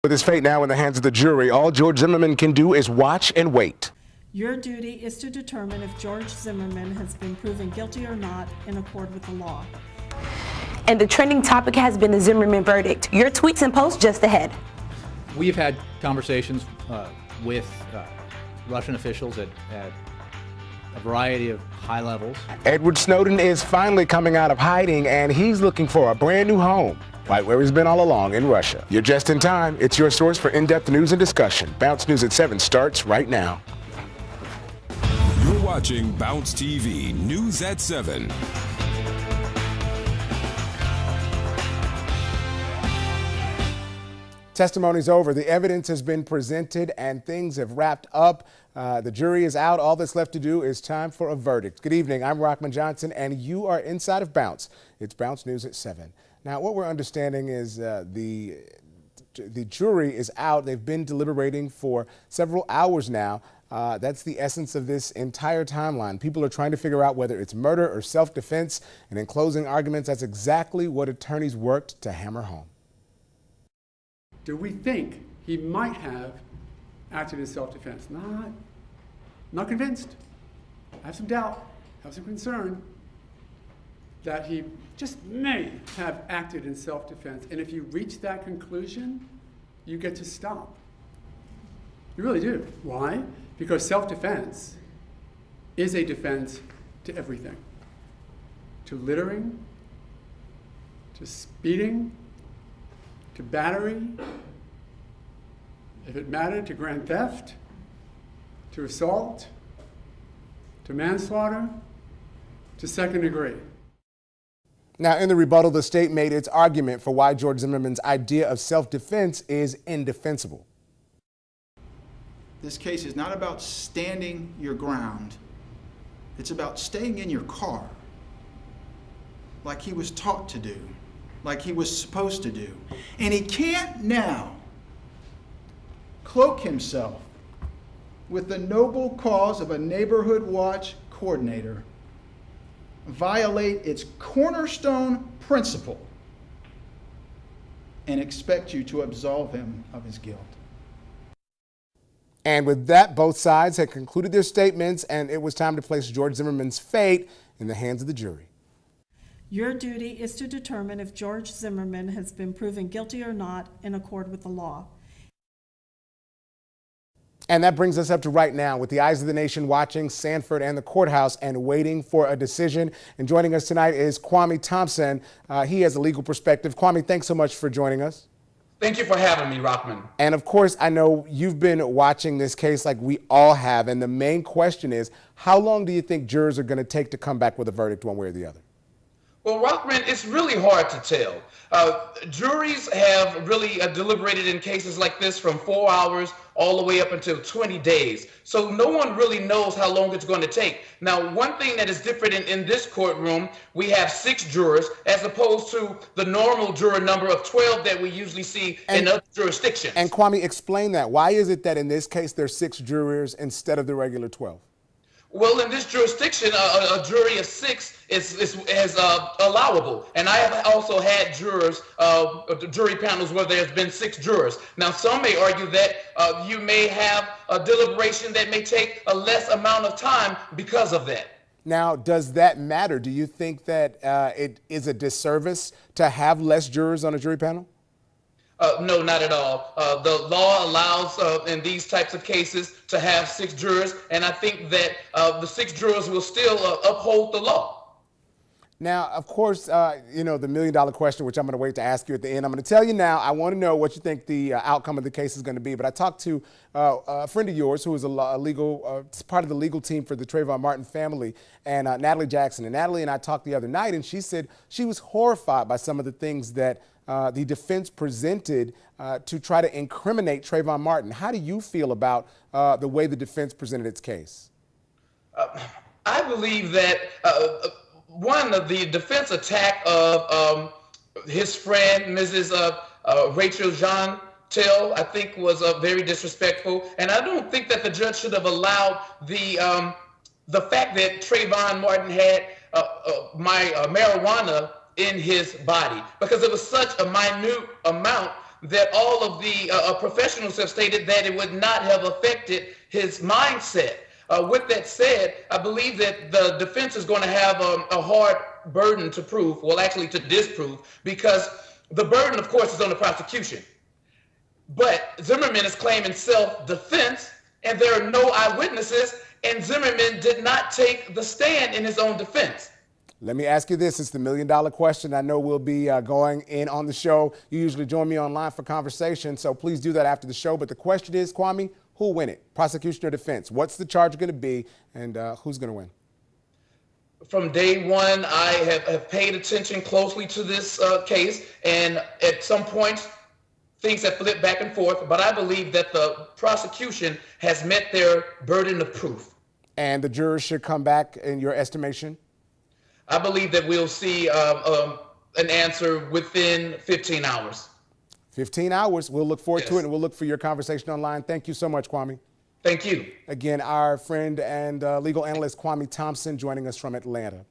With his fate now in the hands of the jury, all George Zimmerman can do is watch and wait. Your duty is to determine if George Zimmerman has been proven guilty or not in accord with the law. And the trending topic has been the Zimmerman verdict. Your tweets and posts just ahead. We've had conversations with Russian officials at a variety of high levels. Edward Snowden is finally coming out of hiding, and he's looking for a brand new home, right where he's been all along, in Russia. You're just in time. It's your source for in-depth news and discussion. Bounce News at 7 starts right now. You're watching Bounce TV News at 7. Testimony's over. The evidence has been presented and things have wrapped up. The jury is out. All that's left to do is time for a verdict. Good evening. I'm Rahman Johnson, and you are inside of Bounce. It's Bounce News at 7. Now, what we're understanding is the jury is out. They've been deliberating for several hours now. That's the essence of this entire timeline. People are trying to figure out whether it's murder or self-defense. And in closing arguments, that's exactly what attorneys worked to hammer home. Do we think he might have acted in self-defense? Not convinced. I have some doubt, have some concern that he just may have acted in self-defense. And if you reach that conclusion, you get to stop. You really do. Why? Because self-defense is a defense to everything. To littering, to speeding, to battery, if it mattered, to grand theft, to assault, to manslaughter, to second degree. Now, in the rebuttal, the state made its argument for why George Zimmerman's idea of self-defense is indefensible. This case is not about standing your ground. It's about staying in your car like he was taught to do, like he was supposed to do. And he can't now cloak himself with the noble cause of a neighborhood watch coordinator, violate its cornerstone principle, and expect you to absolve him of his guilt. And with that, both sides had concluded their statements, and it was time to place George Zimmerman's fate in the hands of the jury. Your duty is to determine if George Zimmerman has been proven guilty or not in accord with the law. And that brings us up to right now, with the eyes of the nation watching Sanford and the courthouse and waiting for a decision. And joining us tonight is Kwame Thompson. He has a legal perspective. Kwame, thanks so much for joining us. Thank you for having me, Rahman. And of course, I know you've been watching this case like we all have. And the main question is, how long do you think jurors are going to take to come back with a verdict one way or the other? Well, Rahman, it's really hard to tell. Juries have really deliberated in cases like this from 4 hours all the way up until 20 days. So no one really knows how long it's going to take. Now, one thing that is different in this courtroom, we have 6 jurors as opposed to the normal juror number of 12 that we usually see in other jurisdictions. And Kwame, explain that. Why is it that in this case there's 6 jurors instead of the regular 12? Well, in this jurisdiction, a jury of 6 is allowable. And I have also had jurors, jury panels where there's been 6 jurors. Now, some may argue that you may have a deliberation that may take a less amount of time because of that. Now, does that matter? Do you think that it is a disservice to have less jurors on a jury panel? No, not at all. The law allows in these types of cases to have 6 jurors, and I think that the 6 jurors will still uphold the law. Now, of course, you know, the million-dollar question, which I'm going to wait to ask you at the end. I'm going to tell you now, I want to know what you think the outcome of the case is going to be. But I talked to a friend of yours who is part of the legal team for the Trayvon Martin family, and Natalie Jackson. And Natalie and I talked the other night, and she said she was horrified by some of the things that the defense presented to try to incriminate Trayvon Martin. How do you feel about the way the defense presented its case? I believe that one of the defense attack of his friend, Mrs. Rachel Jean Till, I think was very disrespectful. And I don't think that the judge should have allowed the fact that Trayvon Martin had marijuana in his body, because it was such a minute amount that all of the professionals have stated that it would not have affected his mindset. With that said, I believe that the defense is going to have a hard burden to prove, well, actually to disprove, because the burden, of course, is on the prosecution. But Zimmerman is claiming self-defense, and there are no eyewitnesses, and Zimmerman did not take the stand in his own defense. Let me ask you this. It's the million-dollar question. I know we'll be going in on the show. You usually join me online for conversation, so please do that after the show. But the question is, Kwame, who'll win it? Prosecution or defense? What's the charge going to be, and who's going to win? From day one, I have paid attention closely to this case, and at some point, things have flipped back and forth, but I believe that the prosecution has met their burden of proof. And the jurors should come back, in your estimation? I believe that we'll see an answer within 15 hours. 15 hours. We'll look forward to Yes. it, and we'll look for your conversation online. Thank you so much, Kwame. Thank you. Again, our friend and legal analyst Kwame Thompson joining us from Atlanta.